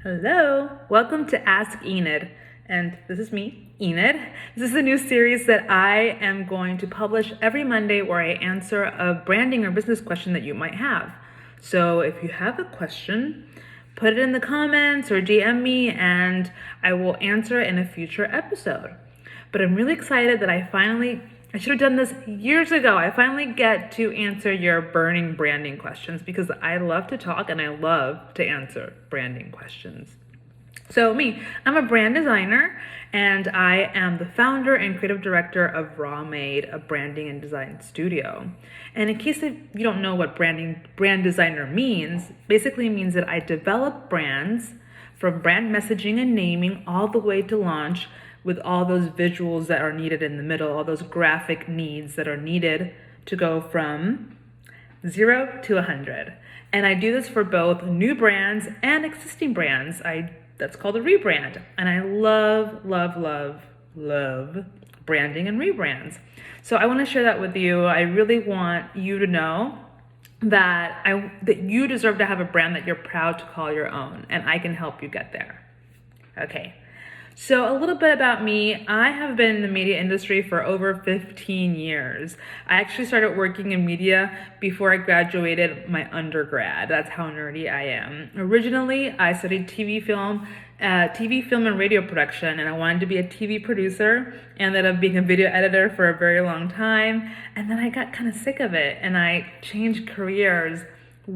Hello, welcome to Ask ENID, and this is me, ENID. This is a new series that I am going to publish every Monday where I answer a branding or business question that you might have. So if you have a question, put it in the comments or DM me and I will answer it in a future episode. But I'm really excited that I should have done this years ago. I finally get to answer your burning branding questions because I love to talk and I love to answer branding questions. So I'm a brand designer and I am the founder and creative director of Made, a branding and design studio. And in case you don't know what brand designer means, basically means that I develop brands from brand messaging and naming all the way to launch with all those visuals that are needed in the middle, all those graphic needs that are needed to go from 0 to 100. And I do this for both new brands and existing brands. That's called a rebrand. And I love, love, love, love branding and rebrands. So I want to share that with you. I really want you to know that you deserve to have a brand that you're proud to call your own, and I can help you get there. Okay. So a little bit about me. I have been in the media industry for over 15 years. I actually started working in media before I graduated my undergrad. That's how nerdy I am. Originally, I studied TV film and radio production, and I wanted to be a TV producer. Ended up being a video editor for a very long time, and then I got kind of sick of it, and I changed careers I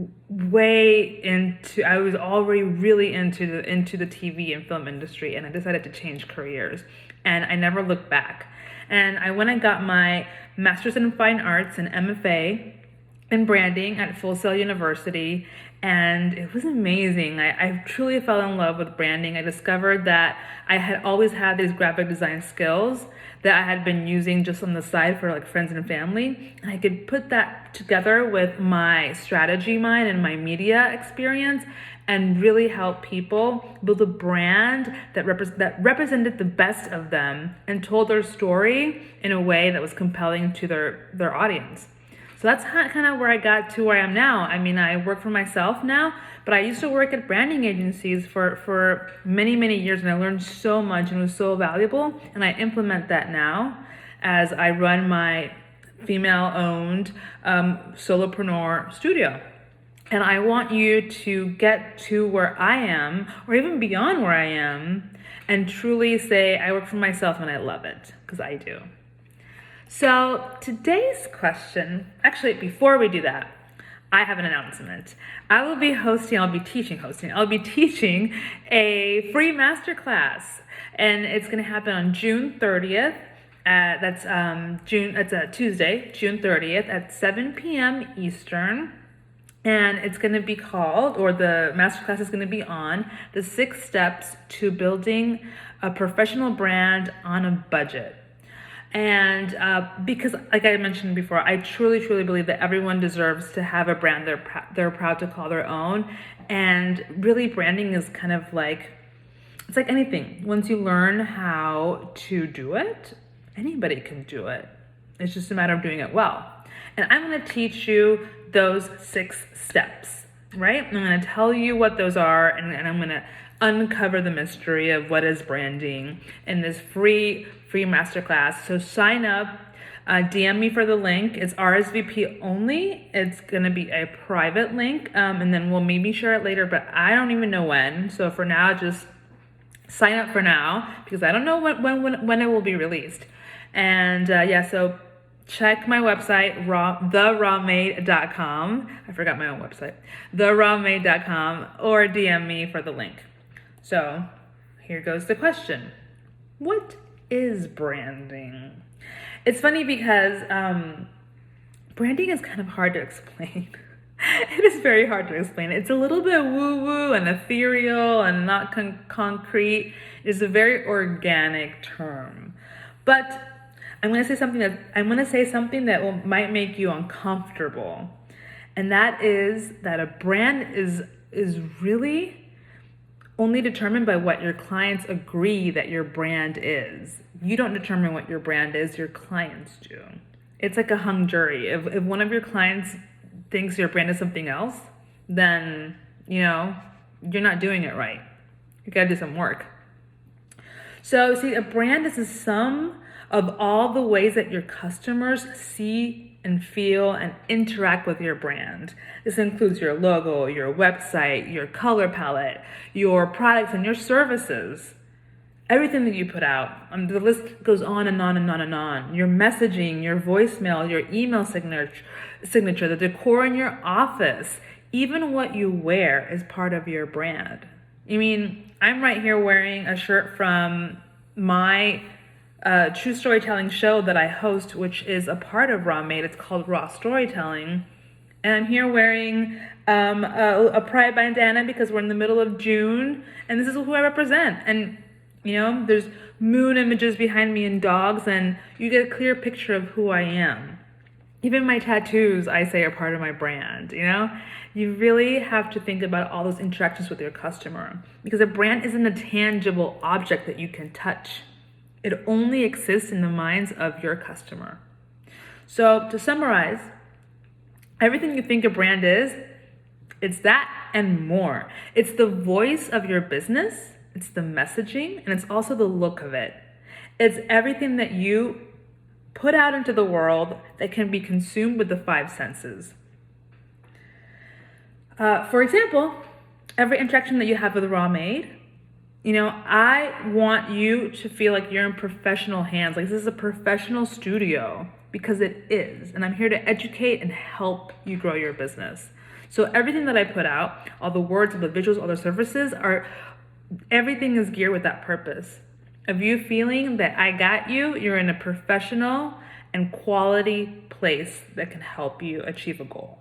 was already really into the TV and film industry, and I decided to change careers, and I never looked back. And I went and got my master's in fine arts and MFA in branding at Full Sail University, and it was amazing. I truly fell in love with branding. I discovered that I had always had these graphic design skills that I had been using just on the side for like friends and family, and I could put that together with my strategy mind and my media experience and really help people build a brand that represented the best of them and told their story in a way that was compelling to their audience. So that's kind of where I got to where I am now. I mean, I work for myself now, but I used to work at branding agencies for many, many years, and I learned so much and it was so valuable. And I implement that now as I run my female-owned solopreneur studio. And I want you to get to where I am, or even beyond where I am, and truly say, I work for myself and I love it, because I do. So today's question, actually, before we do that, I have an announcement. I'll be teaching a free masterclass, and it's going to happen on June 30th. That's a Tuesday, June 30th at 7 p.m. Eastern. And it's going to be the masterclass is going to be on the 6 steps to building a professional brand on a budget. And because, like I mentioned before, I truly, truly believe that everyone deserves to have a brand they're proud to call their own. And really, branding is kind of it's like anything. Once you learn how to do it, anybody can do it. It's just a matter of doing it well. And I'm going to teach you those 6 steps, right? I'm going to tell you what those are, and I'm going to uncover the mystery of what is branding in this free masterclass. So sign up, DM me for the link. It's RSVP only. It's going to be a private link, and then we'll maybe share it later, but I don't even know when. So for now, just sign up for now, because I don't know when it will be released. And so check my website, therawmade.com. I forgot my own website, therawmade.com, or DM me for the link. So here goes the question. What is branding? It's funny because branding is kind of hard to explain. It is very hard to explain. It's a little bit woo-woo and ethereal and not concrete. It's a very organic term. But I'm going to say something that might make you uncomfortable. And that is that a brand is really only determined by what your clients agree that your brand is. You don't determine what your brand is, your clients do. It's like a hung jury. If one of your clients thinks your brand is something else, then, you're not doing it right. You gotta do some work. So see, a brand is the sum of all the ways that your customers see and feel and interact with your brand. This includes your logo, your website, your color palette, your products and your services. Everything that you put out. The list goes on and on and on and on. Your messaging, your voicemail, your email signature, the decor in your office, even what you wear is part of your brand. I mean, I'm right here wearing a shirt from my true storytelling show that I host, which is a part of Raw Made. It's called Raw Storytelling. And I'm here wearing a pride bandana because we're in the middle of June, and this is who I represent. And there's moon images behind me and dogs, and you get a clear picture of who I am. Even my tattoos, I say, are part of my brand. You really have to think about all those interactions with your customer, because a brand isn't a tangible object that you can touch. It only exists in the minds of your customer. So to summarize, everything you think a brand is, it's that and more. It's the voice of your business, it's the messaging, and it's also the look of it. It's everything that you put out into the world that can be consumed with the 5 senses. For example, every interaction that you have with Raw Made, I want you to feel like you're in professional hands. Like this is a professional studio, because it is. And I'm here to educate and help you grow your business. So everything that I put out, all the words, all the visuals, all the services, everything is geared with that purpose of you feeling that I got you. You're in a professional and quality place that can help you achieve a goal.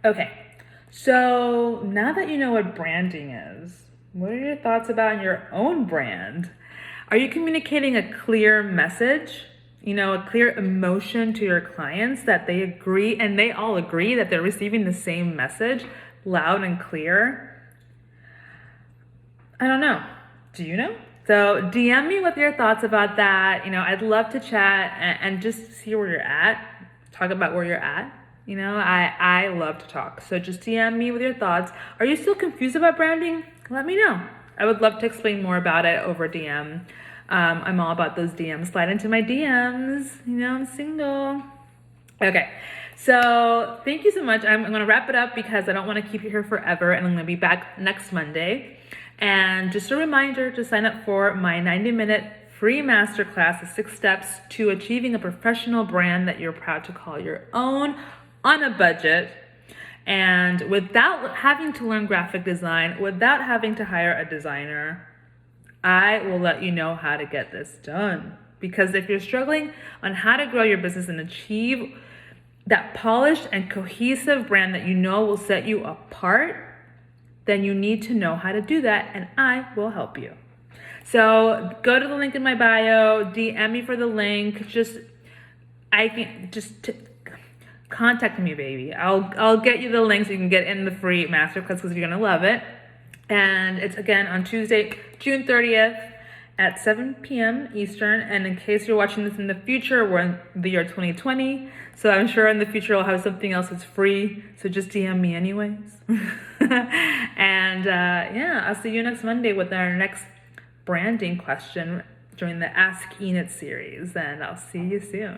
Okay, so now that you know what branding is, what are your thoughts about your own brand? Are you communicating a clear message? A clear emotion to your clients that they agree, and they all agree that they're receiving the same message, loud and clear? I don't know. Do you know? So DM me with your thoughts about that. I'd love to chat and just see where you're at. Talk about where you're at. I love to talk. So just DM me with your thoughts. Are you still confused about branding? Let me know. I would love to explain more about it over DM. I'm all about those DMs. Slide into my DMs. I'm single. Okay. So thank you so much. I'm going to wrap it up because I don't want to keep you here forever, and I'm going to be back next Monday. And just a reminder to sign up for my 90-minute free masterclass, the 6 steps to achieving a professional brand that you're proud to call your own on a budget, and without having to learn graphic design, without having to hire a designer. I will let you know how to get this done. Because if you're struggling on how to grow your business and achieve that polished and cohesive brand that will set you apart, then you need to know how to do that, and I will help you. So go to the link in my bio, DM me for the link. Contact me, baby. I'll get you the link so you can get in the free masterclass, because you're gonna love it. And it's again on Tuesday, June 30th at 7 p.m. Eastern. And in case you're watching this in the future, we're in the year 2020. So I'm sure in the future I'll have something else that's free. So just DM me anyways. And I'll see you next Monday with our next branding question during the Ask ENID series. And I'll see you soon.